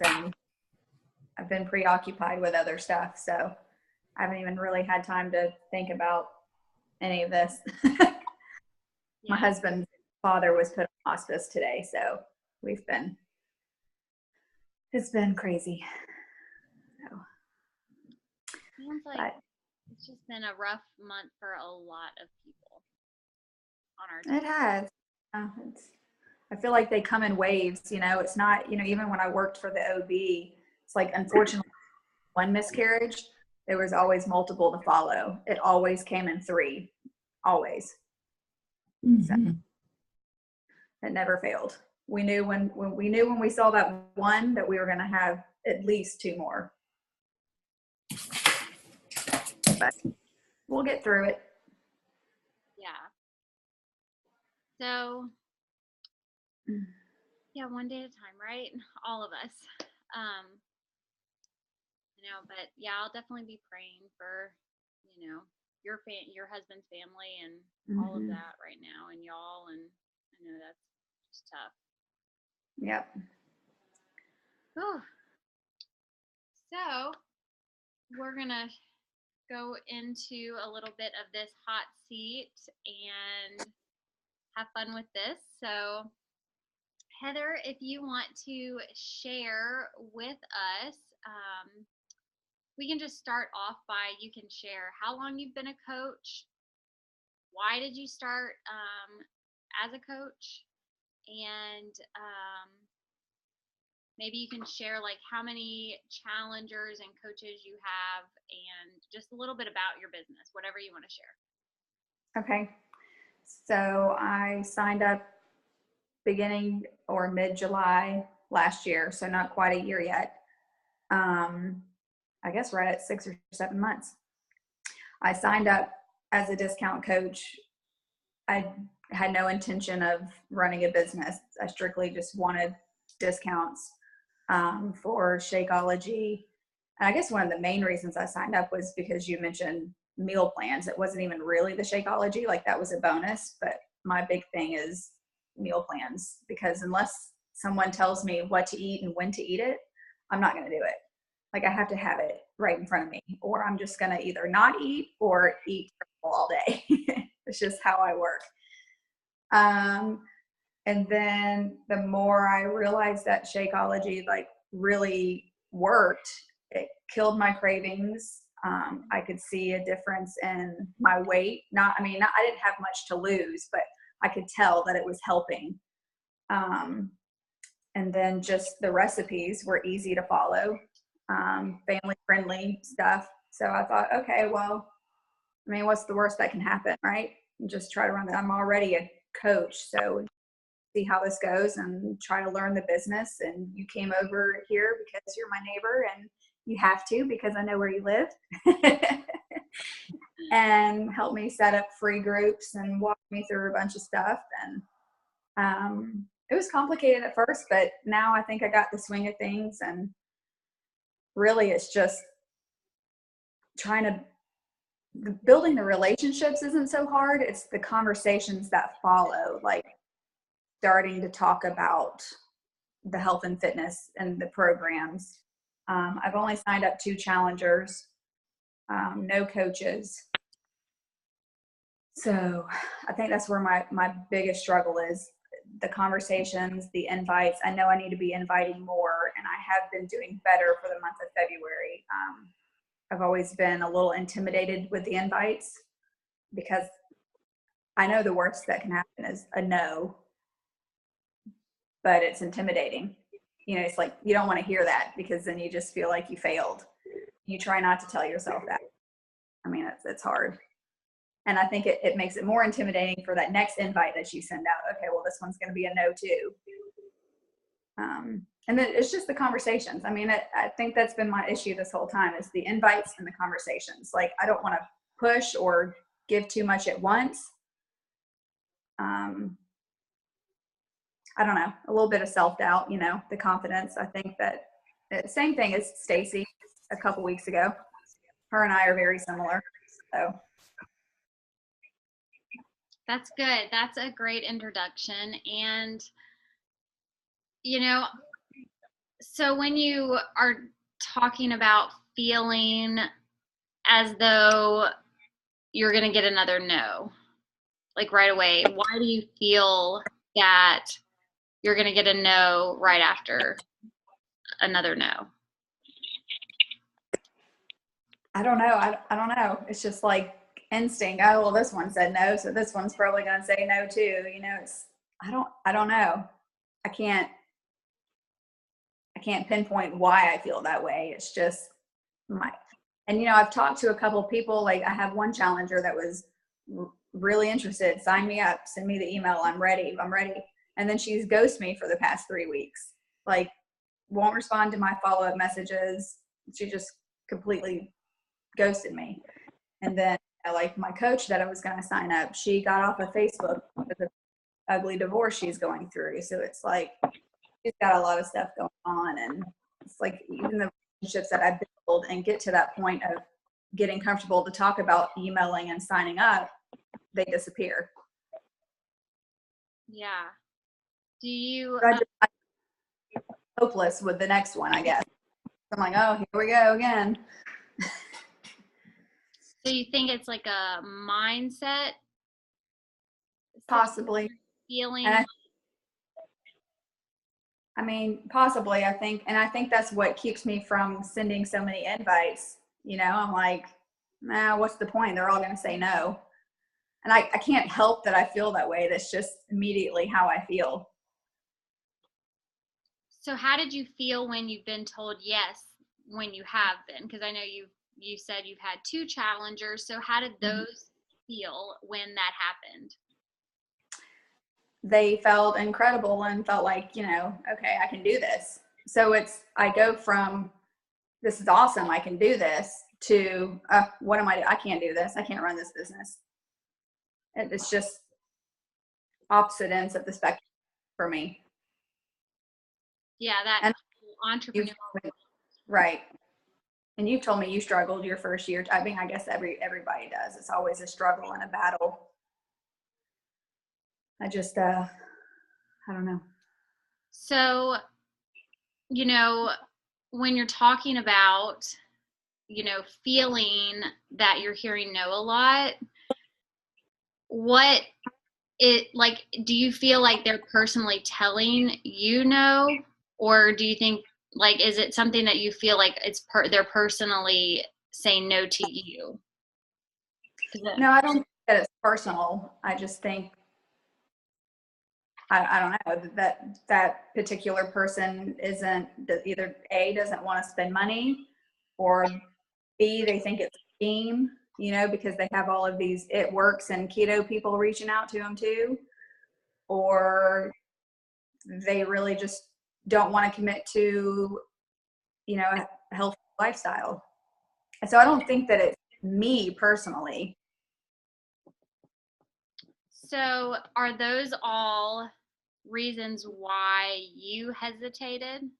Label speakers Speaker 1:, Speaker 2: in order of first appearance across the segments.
Speaker 1: and I've been preoccupied with other stuff. So I haven't even really had time to think about any of this. My husband's father was put on hospice today. So it's been crazy. So,
Speaker 2: sounds like it's just been a rough month for a lot of people on our team.
Speaker 1: It has. I feel like they come in waves, it's not, even when I worked for the OB, it's like, unfortunately, one miscarriage, there was always multiple to follow. It always came in 3, always.
Speaker 3: Mm-hmm.
Speaker 1: So it never failed. We knew when we saw that one that we were going to have at least 2 more. But we'll get through it.
Speaker 2: Yeah. So, yeah, one day at a time, right? All of us. But yeah, I'll definitely be praying for, your husband's family and all of that right now, and y'all, and I know that's just tough.
Speaker 1: Yep.
Speaker 2: Whew. So we're gonna go into a little bit of this hot seat and have fun with this. So Heather, if you want to share with us, we can just start off by, you can share how long you've been a coach, why did you start as a coach, and maybe you can share like how many challengers and coaches you have, and just a little bit about your business, whatever you want to share.
Speaker 1: Okay. So I signed up beginning or mid-July last year, so not quite a year yet. I guess right at 6 or 7 months. I signed up as a discount coach. I had no intention of running a business. I strictly just wanted discounts for Shakeology. And I guess one of the main reasons I signed up was because you mentioned meal plans. It wasn't even really the Shakeology, like that was a bonus, but my big thing is meal plans, because unless someone tells me what to eat and when to eat it, I'm not going to do it. Like I have to have it right in front of me, or I'm just going to either not eat or eat all day. It's just how I work. And then the more I realized that Shakeology like really worked, it killed my cravings. I could see a difference in my weight. I didn't have much to lose, but I could tell that it was helping. And then just the recipes were easy to follow, family friendly stuff. So I thought, okay, well, what's the worst that can happen, right? And just try to run that. I'm already a coach, so see how this goes and try to learn the business. And you came over here because you're my neighbor, and you have to, because I know where you live. And help me set up free groups and walk me through a bunch of stuff. And it was complicated at first, but now I think I got the swing of things. And really it's just building the relationships isn't so hard. It's the conversations that follow, like starting to talk about the health and fitness and the programs. I've only signed up 2 challengers, no coaches. So I think that's where my biggest struggle is, the conversations, the invites. I know I need to be inviting more, and I have been doing better for the month of February. I've always been a little intimidated with the invites, because I know the worst that can happen is a no, but it's intimidating. It's like you don't want to hear that, because then you just feel like you failed. You try not to tell yourself that. It's hard. And I think it makes it more intimidating for that next invite that you send out. Okay, well, this one's going to be a no too. And then it's just the conversations. I think that's been my issue this whole time, is the invites and the conversations. Like, I don't want to push or give too much at once. I don't know, a little bit of self-doubt, the confidence. I think that same thing as Stacy a couple weeks ago. Her and I are very similar. So
Speaker 2: that's good. That's a great introduction. And, So when you are talking about feeling as though you're going to get another no, like right away, why do you feel that you're going to get a no right after another no?
Speaker 1: I don't know. I don't know. It's just like instinct. Oh, well, this one said no, so this one's probably going to say no too. You know, I don't know. I can't pinpoint why I feel that way. It's just and you know, I've talked to a couple of people. Like I have one challenger that was really interested. Sign me up. Send me the email. I'm ready. I'm ready. And then she's ghosted me for the past 3 weeks. Like won't respond to my follow-up messages. She just completely ghosted me. And then like my coach that I was going to sign up, she got off of Facebook with the ugly divorce she's going through. So it's like she's got a lot of stuff going on, and it's like even the relationships that I build and get to that point of getting comfortable to talk about emailing and signing up, they disappear.
Speaker 2: Yeah. Do you
Speaker 1: I'm hopeless with the next one, I guess. I'm like, oh, here we go again.
Speaker 2: so you think it's like a mindset
Speaker 1: Possibly.
Speaker 2: feeling?
Speaker 1: And I mean, possibly, I think, and I think that's what keeps me from sending so many invites. You know, I'm like, nah, what's the point? They're all going to say no. And I can't help that I feel that way. That's just immediately how I feel.
Speaker 2: So how did you feel when you've been told yes when you have been? Because I know you said you've had 2 challengers. So how did those feel when that happened?
Speaker 1: They felt incredible and felt like, you know, okay, I can do this. So I go from this is awesome, I can do this, to what am I can't do this. I can't run this business. It's just opposite ends of the spectrum for me.
Speaker 2: Yeah, that
Speaker 1: And
Speaker 2: entrepreneur.
Speaker 1: right. And you told me you struggled your first year. I mean, I guess everybody does. It's always a struggle and a battle. I just I don't know.
Speaker 2: So, you know, when you're talking about, feeling that you're hearing no a lot, what it like, do you feel like they're personally telling you no, or do you think like, is it something that you feel like they're personally saying no to you?
Speaker 1: No, I don't think that it's personal. I just think I don't know that particular person isn't either A, doesn't want to spend money, or B, they think it's a scheme, you know, because they have all of these it works and keto people reaching out to them too, or they really just don't want to commit to, you know, a healthy lifestyle. And so I don't think that it's me personally.
Speaker 2: So are those all reasons why you hesitated?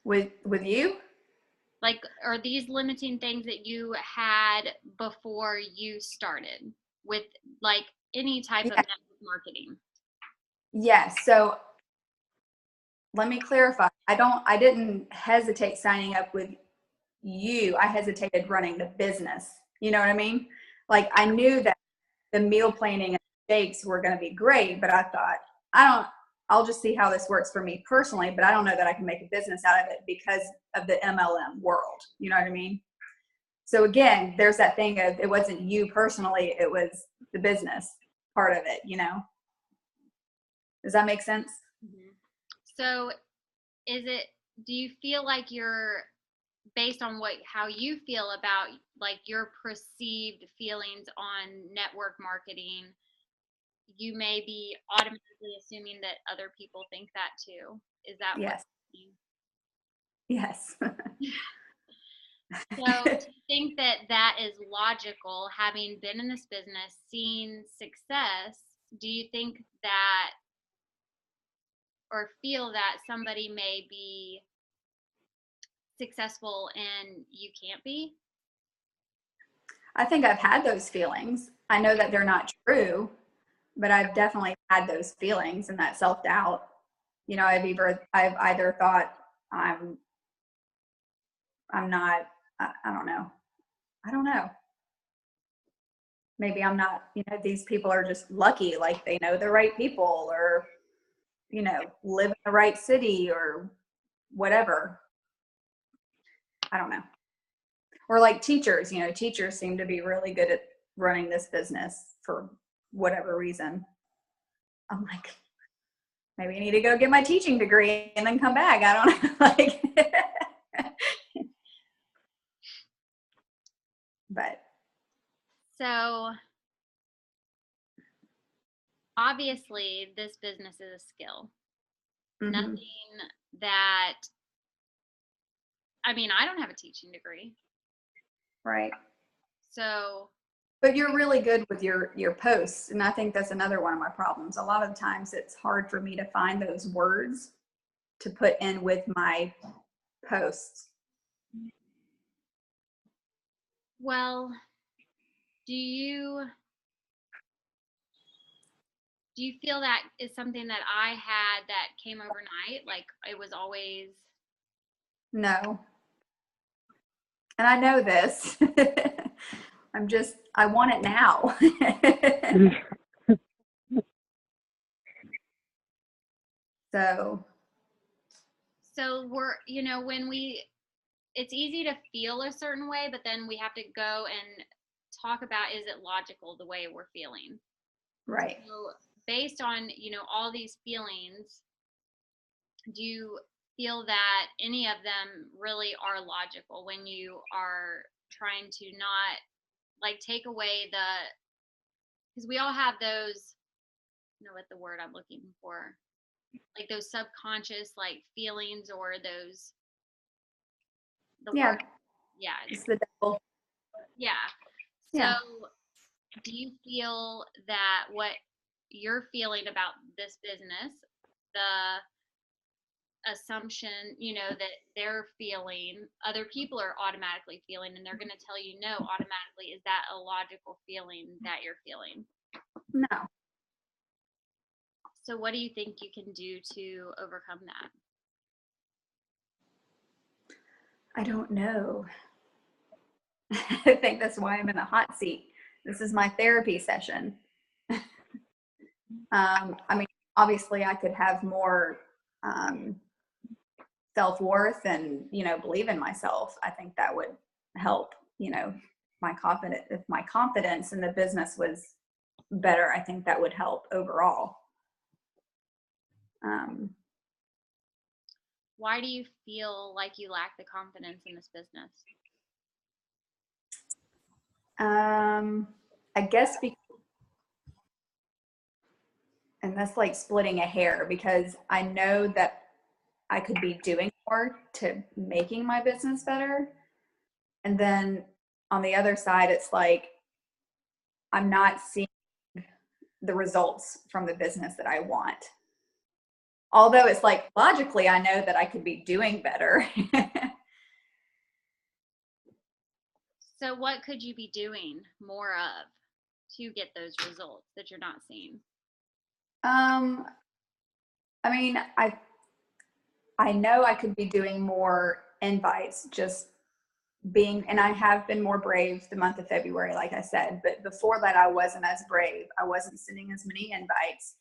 Speaker 1: With you?
Speaker 2: Like, are these limiting things that you had before you started with like any type of network marketing?
Speaker 1: Yes. So let me clarify. I didn't hesitate signing up with you. I hesitated running the business. You know what I mean? Like I knew that the meal planning and shakes were going to be great, but I thought, I'll just see how this works for me personally, but I don't know that I can make a business out of it because of the MLM world. You know what I mean? So again, there's that thing of it wasn't you personally, it was the business part of it, you know? Does that make sense?
Speaker 2: Mm-hmm. So do you feel like you're, based on how you feel about like your perceived feelings on network marketing, you may be automatically assuming that other people think that too? Is that
Speaker 1: Yes.
Speaker 2: what you
Speaker 1: Yes.
Speaker 2: So do you think that that is logical, having been in this business, seeing success? Do you think that, or feel that somebody may be successful and you can't be?
Speaker 1: I think I've had those feelings. I know that they're not true, but I've definitely had those feelings and that self-doubt. you know, I've either thought I'm not, I don't know. I don't know. Maybe I'm not, you know, these people are just lucky, like they know the right people or, you know, live in the right city or whatever. I don't know. Or like teachers, you know, teachers seem to be really good at running this business for whatever reason. I'm like, maybe I need to go get my teaching degree and then come back. I don't know. Like, but
Speaker 2: So obviously this business is a skill. Nothing that, I mean, I don't have a teaching degree.
Speaker 1: right.
Speaker 2: So,
Speaker 1: But you're really good with your posts, and I think that's another one of my problems. A lot of the times it's hard for me to find those words to put in with my posts.
Speaker 2: well, do you feel that is something that I had that came overnight? Like it was always
Speaker 1: No. And I know this. I want it now. So,
Speaker 2: we're, you know, it's easy to feel a certain way, but then we have to go and talk about, is it logical the way we're feeling?
Speaker 1: right.
Speaker 2: So based on, you know, all these feelings, do you feel that any of them really are logical when you are trying to not like take away because we all have those, you know what the word I'm looking for, like those subconscious like feelings or those
Speaker 1: Yeah.
Speaker 2: word, yeah,
Speaker 1: It's the devil.
Speaker 2: yeah. So
Speaker 1: Yeah.
Speaker 2: do you feel that what you're feeling about this business, the assumption, you know, that they're feeling, other people are automatically feeling, and they're going to tell you no automatically, is that a logical feeling that you're feeling?
Speaker 1: No.
Speaker 2: So what do you think you can do to overcome that?
Speaker 1: I don't know. I think that's why I'm in the hot seat. This is my therapy session. I mean, obviously I could have more self-worth and, you know, believe in myself. I think that would help, you know, if my confidence in the business was better, I think that would help overall.
Speaker 2: Why do you feel like you lack the confidence in this business?
Speaker 1: I guess and that's like splitting a hair, because I know that I could be doing more to making my business better. And then on the other side, it's like I'm not seeing the results from the business that I want. Although it's like logically, I know that I could be doing better.
Speaker 2: So what could you be doing more of to get those results that you're not seeing?
Speaker 1: I mean, I know I could be doing more invites, just being, and I have been more brave the month of February, like I said, but before that I wasn't as brave. I wasn't sending as many invites.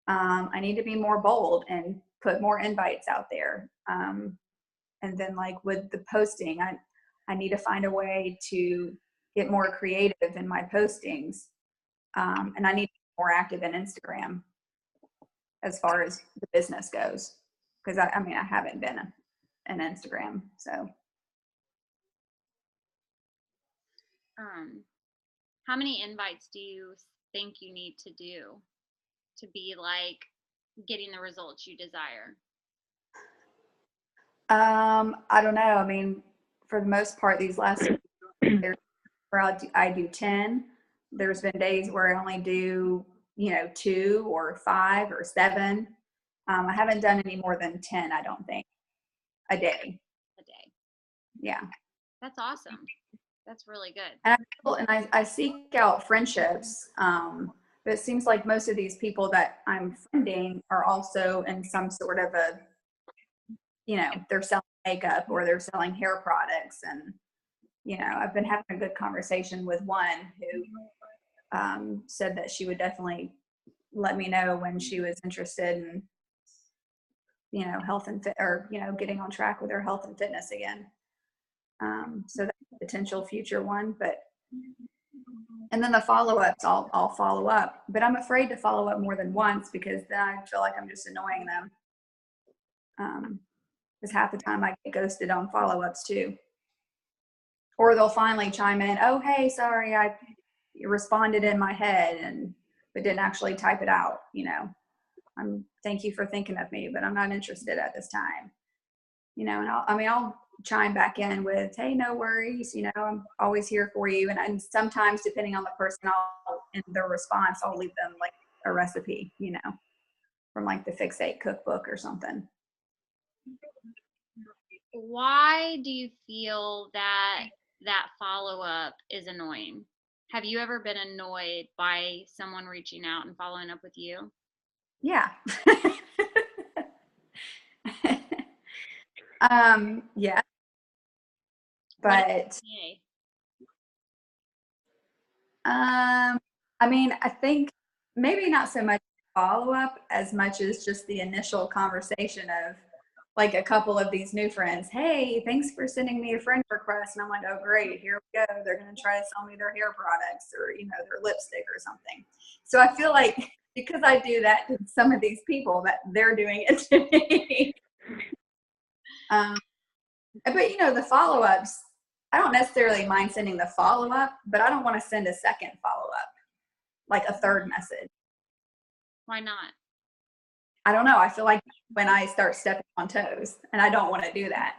Speaker 1: I need to be more bold and put more invites out there. And then like with the posting, I need to find a way to get more creative in my postings. And I need to be more active in Instagram as far as the business goes. Because I mean, I haven't been an Instagram, so.
Speaker 2: How many invites do you think you need to do to be like getting the results you desire?
Speaker 1: I don't know. I mean, for the most part, these last years, where I do 10. There's been days where I only do, you know, 2 or 5 or 7. I haven't done any more than 10, I don't think, a day.
Speaker 2: A day.
Speaker 1: Yeah.
Speaker 2: That's awesome. That's really good.
Speaker 1: And I seek out friendships, But it seems like most of these people that I'm friending are also in some sort of a, they're selling makeup or they're selling hair products. And, I've been having a good conversation with one who said that she would definitely let me know when she was interested in, health and fit, or, getting on track with her health and fitness again. So that's a potential future one, and then the follow-ups, I'll follow up, but I'm afraid to follow up more than once because then I feel like I'm just annoying them. Because half the time I get ghosted on follow-ups too. Or they'll finally chime in, oh, hey, sorry, I responded in my head but didn't actually type it out. Thank you for thinking of me, but I'm not interested at this time. And I'll chime back in with, hey, no worries, I'm always here for you. And sometimes, depending on the person, in their response, I'll leave them like a recipe, from like the Fix 8 cookbook or something.
Speaker 2: Why do you feel that follow-up is annoying? Have you ever been annoyed by someone reaching out and following up with you?
Speaker 1: Yeah. Yeah. But I think maybe not so much follow-up as much as just the initial conversation of like a couple of these new friends. Hey, thanks for sending me a friend request. And I'm like, oh, great, here we go. They're going to try to sell me their hair products or, their lipstick or something. So I feel like because I do that to some of these people, that they're doing it to me. But the follow-ups, I don't necessarily mind sending the follow-up, but I don't want to send a second follow-up, like a third message.
Speaker 2: Why not?
Speaker 1: I don't know. I feel like when I start stepping on toes, and I don't want to do that.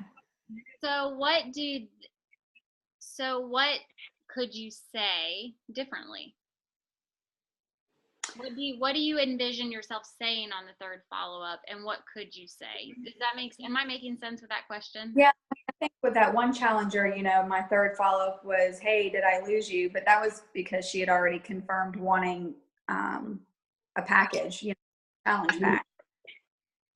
Speaker 2: So what could you say differently? What do you envision yourself saying on the third follow-up, and what could you say? Am I making sense with that question?
Speaker 1: Yeah, I think with that one challenger, my third follow-up was, hey, did I lose you? But that was because she had already confirmed wanting a package, challenge pack.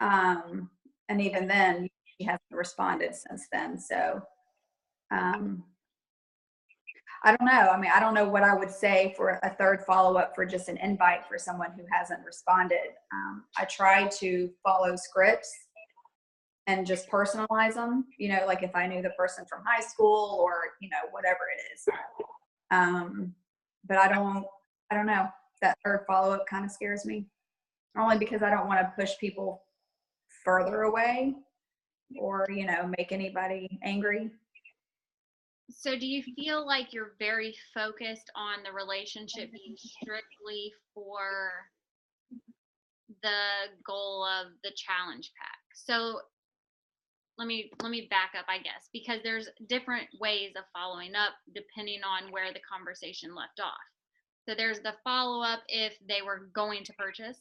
Speaker 1: And even then, she hasn't responded since then. So I don't know. I don't know what I would say for a third follow-up for just an invite for someone who hasn't responded. I try to follow scripts and just personalize them, like if I knew the person from high school or, whatever it is. But I don't know. That third follow-up kind of scares me, only because I don't want to push people further away or, make anybody angry.
Speaker 2: So do you feel like you're very focused on the relationship being strictly for the goal of the challenge pack? So let me back up, I guess, because there's different ways of following up depending on where the conversation left off. So there's the follow-up if they were going to purchase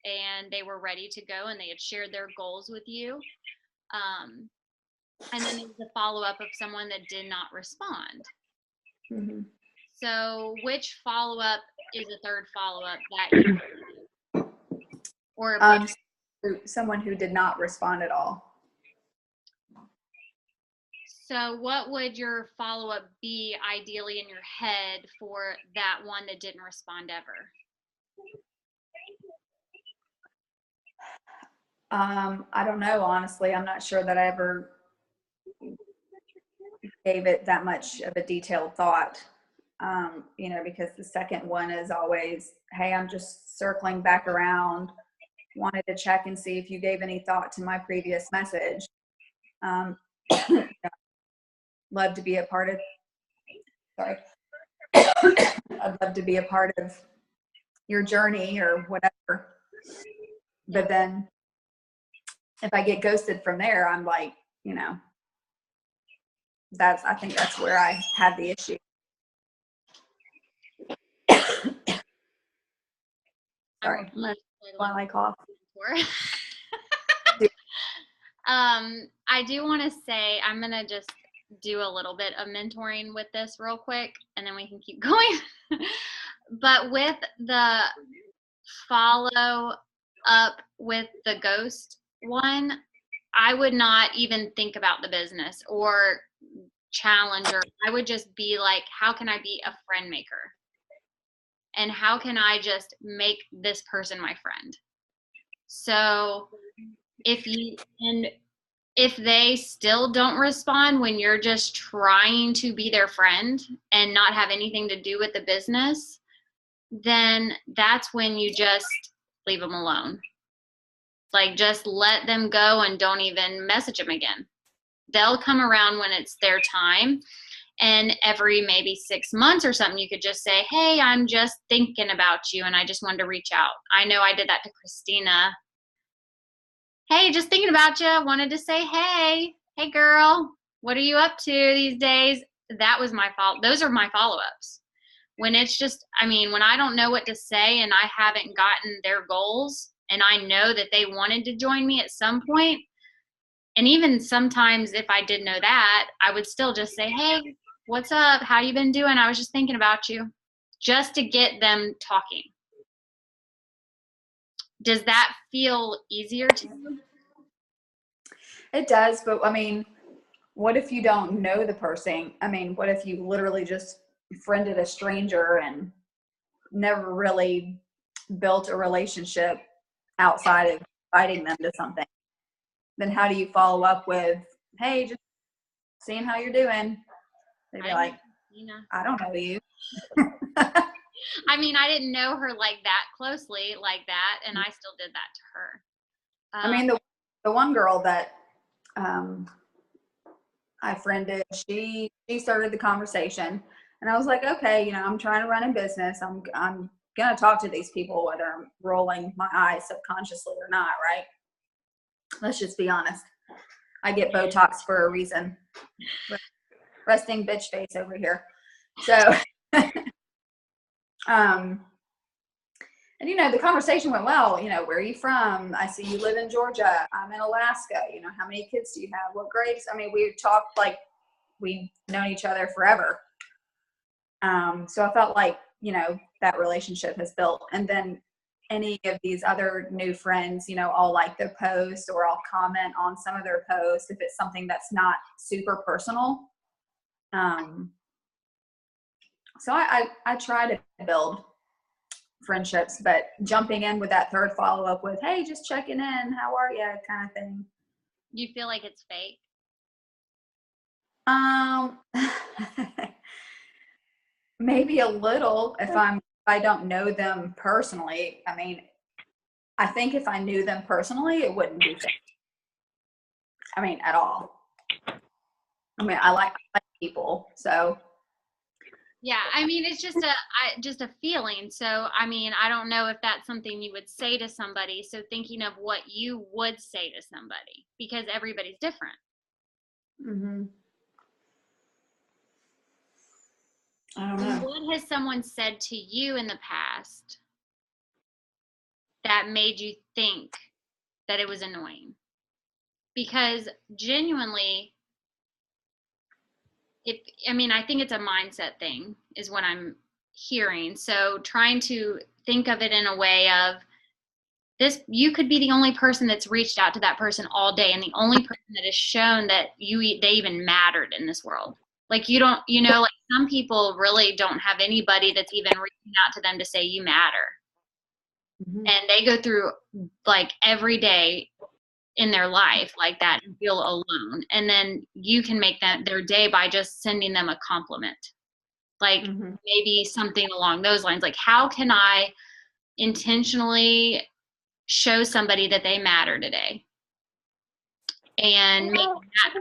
Speaker 2: and they were ready to go and they had shared their goals with you. And then there's the follow-up of someone that did not respond.
Speaker 1: Mm-hmm.
Speaker 2: So which follow-up is a third follow-up that you or
Speaker 1: someone who did not respond at all.
Speaker 2: So what would your follow-up be ideally in your head for that one that didn't respond ever?
Speaker 1: I don't know, honestly. I'm not sure that I ever gave it that much of a detailed thought, because the second one is always, hey, I'm just circling back around, wanted to check and see if you gave any thought to my previous message. Love to be a part of, I'd love to be a part of your journey or whatever. But then if I get ghosted from there, I'm like, I think that's where I have the issue. Sorry, while I cough.
Speaker 2: I do want to say I'm going to just do a little bit of mentoring with this real quick, and then we can keep going. But with the follow up with the ghost one, I would not even think about the business or challenge her. I would just be like, how can I be a friend maker? And how can I just make this person my friend? So if they still don't respond when you're just trying to be their friend and not have anything to do with the business, then that's when you just leave them alone. Like, just let them go and don't even message them again. They'll come around when it's their time. And every maybe 6 months or something, you could just say, hey, I'm just thinking about you and I just wanted to reach out. I know I did that to Christina. Hey, just thinking about you. Wanted to say, hey girl, what are you up to these days? That was my fault. Those are my follow-ups. When it's just, I mean, when I don't know what to say and I haven't gotten their goals and I know that they wanted to join me at some point, and even sometimes if I did know that, I would still just say, hey, what's up? How you been doing? I was just thinking about you, just to get them talking. Does that feel easier to you?
Speaker 1: It does, but I mean, what if you don't know the person? I mean, what if you literally just friended a stranger and never really built a relationship outside of inviting them to something? Then how do you follow up with, hey, just seeing how you're doing? They'd be like, I don't know you.
Speaker 2: I mean, I didn't know her like that closely, like that, and I still did that to her.
Speaker 1: I mean, the one girl that I friended, she started the conversation, and I was like, okay, I'm trying to run a business. I'm gonna talk to these people, whether I'm rolling my eyes subconsciously or not, right? Let's just be honest. I get Botox for a reason. Resting bitch face over here. So, and the conversation went well. Where are you from? I see you live in Georgia. I'm in Alaska. How many kids do you have? What grades? I mean, we talked like we've known each other forever. So I felt like, that relationship has built. And then any of these other new friends, I'll like their post or I'll comment on some of their posts if it's something that's not super personal. So I try to build friendships, but jumping in with that third follow-up with, hey, just checking in, how are you, kind of thing.
Speaker 2: You feel like it's fake?
Speaker 1: Maybe a little if I don't know them personally. I mean, I think if I knew them personally, it wouldn't be fake. I mean, at all. I mean, I like people, so.
Speaker 2: Yeah, I mean, it's just a feeling. So, I mean, I don't know if that's something you would say to somebody. So, thinking of what you would say to somebody, because everybody's different.
Speaker 1: Mm-hmm. I don't know.
Speaker 2: What has someone said to you in the past that made you think that it was annoying? Because genuinely, I think it's a mindset thing is what I'm hearing. So trying to think of it in a way of this, you could be the only person that's reached out to that person all day and the only person that has shown that they even mattered in this world. Like you don't, like some people really don't have anybody that's even reaching out to them to say you matter.
Speaker 1: Mm-hmm.
Speaker 2: And they go through like every day in their life like that and feel alone. And then you can make that their day by just sending them a compliment. Like maybe something along those lines. Like, how can I intentionally show somebody that they matter today? And make that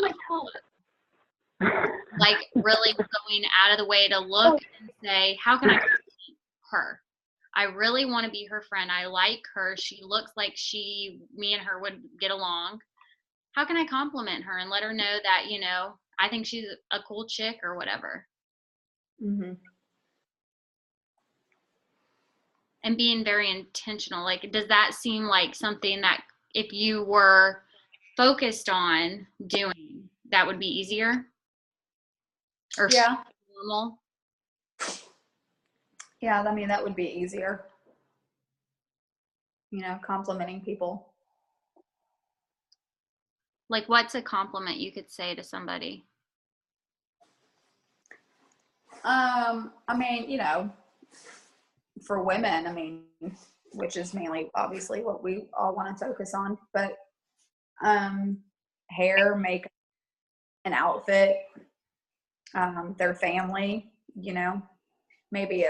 Speaker 2: like really going out of the way to look and say, how can I compliment her? I really want to be her friend. I like her. She looks like me and her would get along. How can I compliment her and let her know that, I think she's a cool chick or whatever.
Speaker 1: Mm-hmm.
Speaker 2: And being very intentional. Like, does that seem like something that if you were focused on doing, that would be easier? Or
Speaker 1: yeah.
Speaker 2: normal?
Speaker 1: Yeah, I mean, that would be easier. Complimenting people.
Speaker 2: Like, what's a compliment you could say to somebody?
Speaker 1: I mean, for women, I mean, which is mainly obviously what we all want to focus on, but hair, makeup, an outfit, their family, maybe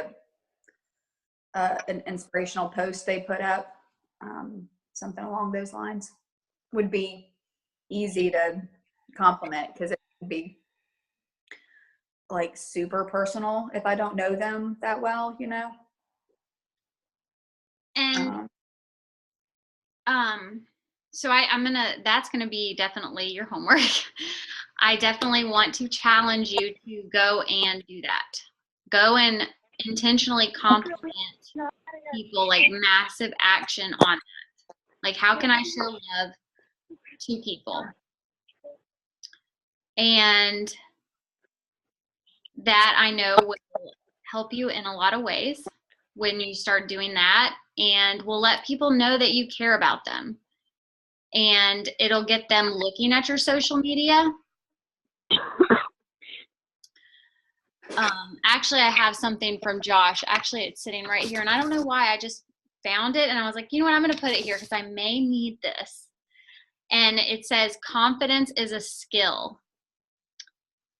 Speaker 1: an inspirational post they put up, something along those lines would be easy to compliment, because it would be like super personal if I don't know them that well,
Speaker 2: And so that's gonna be definitely your homework. I definitely want to challenge you to go and do that. Go and intentionally compliment people, like massive action on that. Like, how can I show love to people? And that, I know, will help you in a lot of ways when you start doing that, and will let people know that you care about them. And it'll get them looking at your social media. Actually, I have something from Josh. Actually, it's sitting right here, and I don't know why. I just found it, and I was like, you know what? I'm going to put it here because I may need this. And it says, confidence is a skill.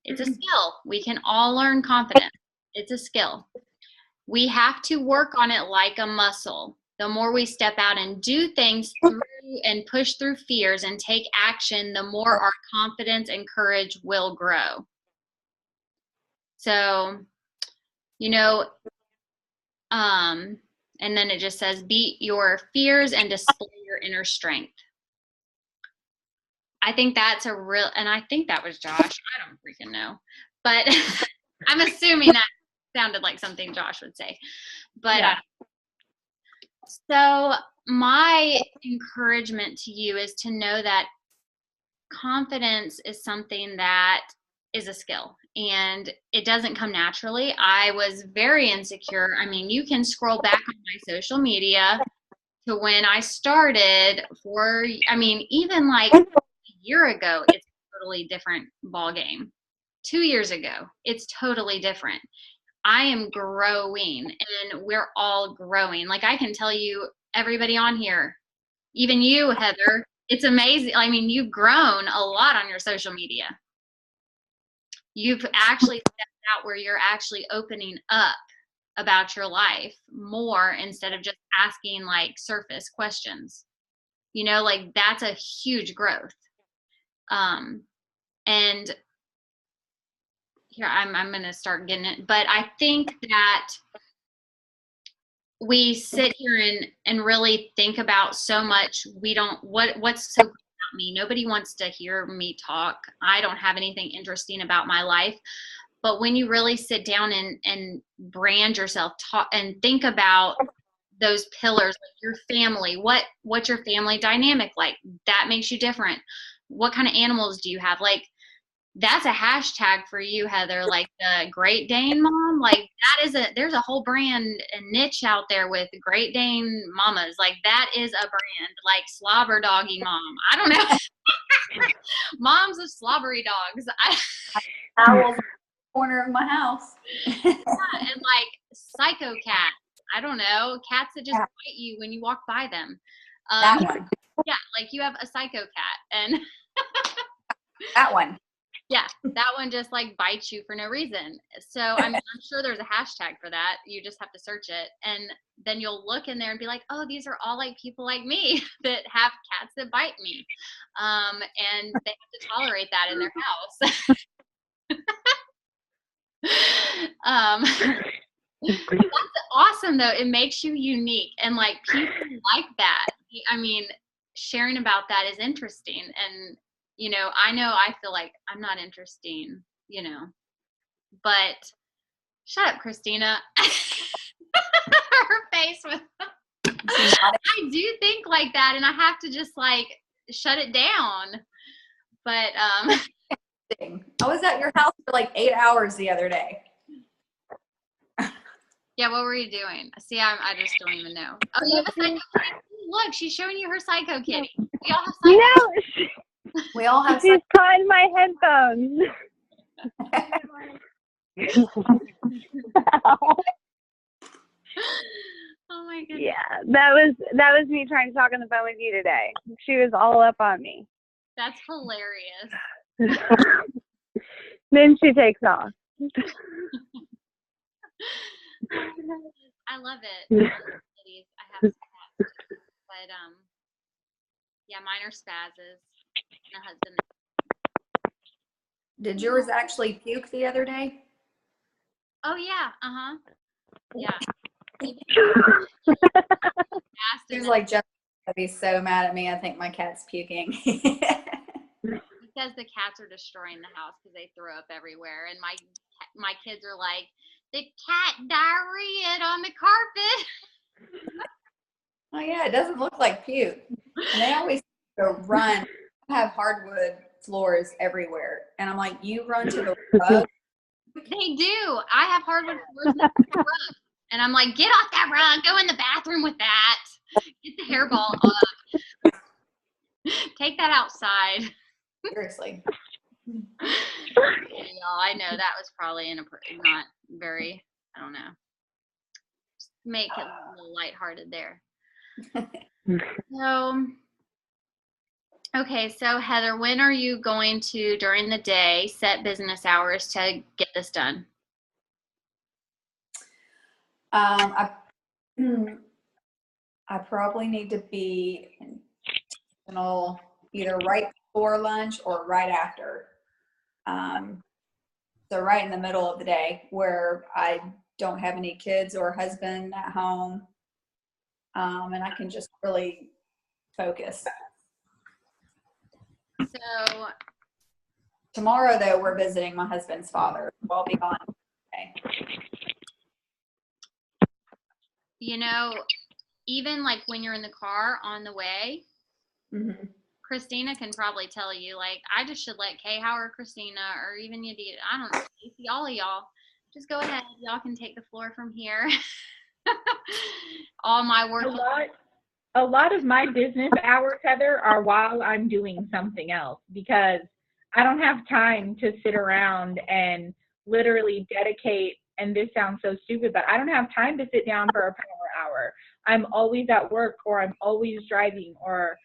Speaker 2: It's a skill. We can all learn confidence. It's a skill. We have to work on it like a muscle. The more we step out and do things through and push through fears and take action, the more our confidence and courage will grow. So, and then it just says, beat your fears and display your inner strength. I think that's and I think that was Josh. I don't freaking know. But I'm assuming that sounded like something Josh would say. But
Speaker 1: yeah.
Speaker 2: So my encouragement to you is to know that confidence is something that is a skill, and it doesn't come naturally. I was very insecure. I mean, you can scroll back on my social media to when I started even like a year ago, it's a totally different ball game. 2 years ago, it's totally different. I am growing, and we're all growing. Like, I can tell you, everybody on here, even you, Heather, it's amazing. I mean, you've grown a lot on your social media. You've actually stepped out where you're actually opening up about your life more instead of just asking like surface questions. Like, that's a huge growth. And here I'm going to start getting it. But I think that we sit here and really think about so much. What's so great about me? Nobody wants to hear me talk. I don't have anything interesting about my life. But when you really sit down and brand yourself, talk and think about those pillars, like your family, what's your family dynamic like? That makes you different. What kind of animals do you have? Like, that's a hashtag for you, Heather, like the Great Dane mom. Like, there's a whole brand and niche out there with Great Dane mamas. Like, that is a brand, like slobber doggy mom. I don't know. Moms of slobbery dogs.
Speaker 1: Owls in the corner of my house.
Speaker 2: Yeah, and like psycho cats. I don't know. Cats that just bite you when you walk by them.
Speaker 1: That one.
Speaker 2: Yeah, like you have a psycho cat. And
Speaker 1: that one.
Speaker 2: Yeah, that one just like bites you for no reason. So, I mean, I'm sure there's a hashtag for that. You just have to search it. And then you'll look in there and be like, oh, these are all like people like me that have cats that bite me. And they have to tolerate that in their house. That's awesome, though. It makes you unique. And like, people like that. I mean, sharing about that is interesting. And I feel like I'm not interesting, but shut up, Christina. Her face was, I do think like that, and I have to just like shut it down. But
Speaker 1: I was at your house for like 8 hours the other day.
Speaker 2: Yeah, what were you doing? See, I just don't even know. Oh, you have a psycho kitty? Look, she's showing you her psycho kitty. We all have psycho.
Speaker 3: No,
Speaker 1: We all have
Speaker 3: she's caught my headphones.
Speaker 2: Oh my goodness.
Speaker 3: Yeah, that was me trying to talk on the phone with you today. She was all up on me.
Speaker 2: That's hilarious.
Speaker 3: Then she takes off.
Speaker 2: I love it. I love kitties. I have some cats too. But yeah, mine are spazzes. My husband.
Speaker 1: Did yours actually puke the other day?
Speaker 2: Oh yeah, yeah.
Speaker 1: She was like, "Just gonna be so mad at me. I think my cat's puking."
Speaker 2: He says the cats are destroying the house because they throw up everywhere, and my kids are like, the cat diarrhea on the carpet.
Speaker 1: Oh yeah, it doesn't look like puke. And they always go run. I have hardwood floors everywhere, and I'm like, "You run to the rug."
Speaker 2: They do. I have hardwood floors and I'm like, get off that rug. Go in the bathroom with that. Get the hairball up. Take that outside.
Speaker 1: Seriously.
Speaker 2: Y'all, I know that was probably not very, I don't know. Just make it a little lighthearted there. So, okay, so Heather, when are you going to, during the day, set business hours to get this done?
Speaker 1: I probably need to be intentional either right before lunch or right after. So right in the middle of the day where I don't have any kids or husband at home, and I can just really focus.
Speaker 2: So
Speaker 1: Tomorrow, though, we're visiting my husband's father. So I'll be gone today.
Speaker 2: you know, even like when you're in the car on the way,
Speaker 1: Mm-hmm.
Speaker 2: Christina can probably tell you, like, I just should let Kay Howard, Christina, or even Yadida, I don't know, Stacey, all of y'all, just go ahead. Y'all can take the floor from here. All my work.
Speaker 4: A lot of my business hours, Heather, are while I'm doing something else because I don't have time to sit around and literally dedicate, and this sounds so stupid, but I don't have time to sit down for a power hour. I'm always at work or I'm always driving or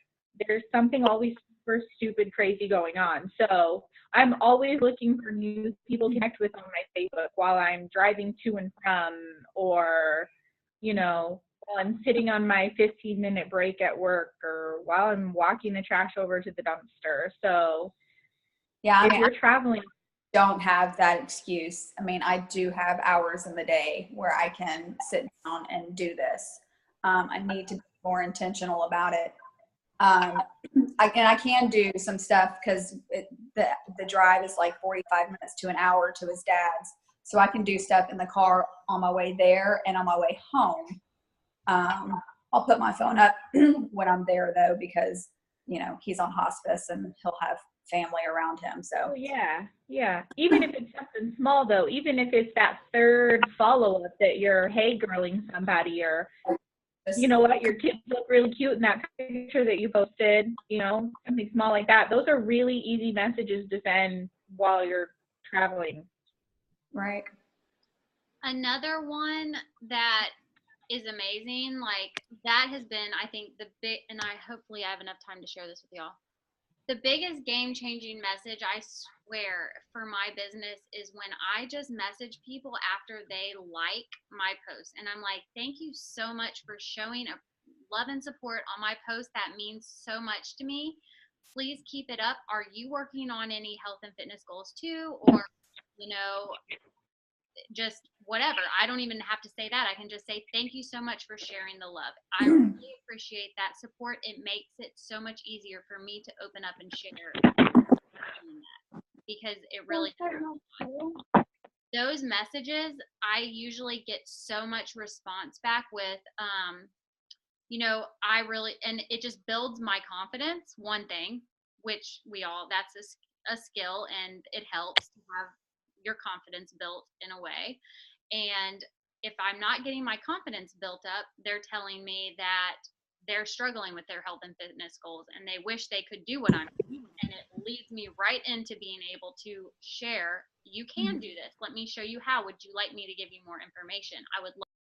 Speaker 4: there's something always super stupid crazy going on. So I'm always looking for new people to connect with on my Facebook while I'm driving to and from or, while I'm sitting on my 15-minute break at work or while I'm walking the trash over to the dumpster. So
Speaker 1: Yeah,
Speaker 4: if you're traveling,
Speaker 1: don't have that excuse. I mean, I do have hours in the day where I can sit down and do this. I need to be more intentional about it. I can do some stuff because the drive is like 45 minutes to an hour to his dad's. So I can do stuff in the car on my way there and on my way home. I'll put my phone up when I'm there though, because he's on hospice and he'll have family around him. So
Speaker 4: yeah. Even if it's something small though, even if it's that third follow-up that you're hey girling somebody or you know what, your kids look really cute in that picture that you posted, something small like that. Those are really easy messages to send while you're traveling.
Speaker 1: Right.
Speaker 2: Another one that is amazing, like that has been, I think, and hopefully I have enough time to share this with y'all. The biggest game-changing message, I swear, for my business is when I just message people after they like my post. And I'm like, thank you so much for showing a love and support on my post. That means so much to me. Please keep it up. Are you working on any health and fitness goals too? Or, just whatever. I don't even have to say that. I can just say thank you so much for sharing the love. I really appreciate that support. It makes it so much easier for me to open up and share that because it really those messages I usually get so much response back with I really, and it just builds my confidence, one thing, which that's a skill and it helps to have your confidence built in a way. And if I'm not getting my confidence built up, they're telling me that they're struggling with their health and fitness goals and they wish they could do what I'm doing. And it leads me right into being able to share, you can do this. Let me show you how. Would you like me to give you more information? I would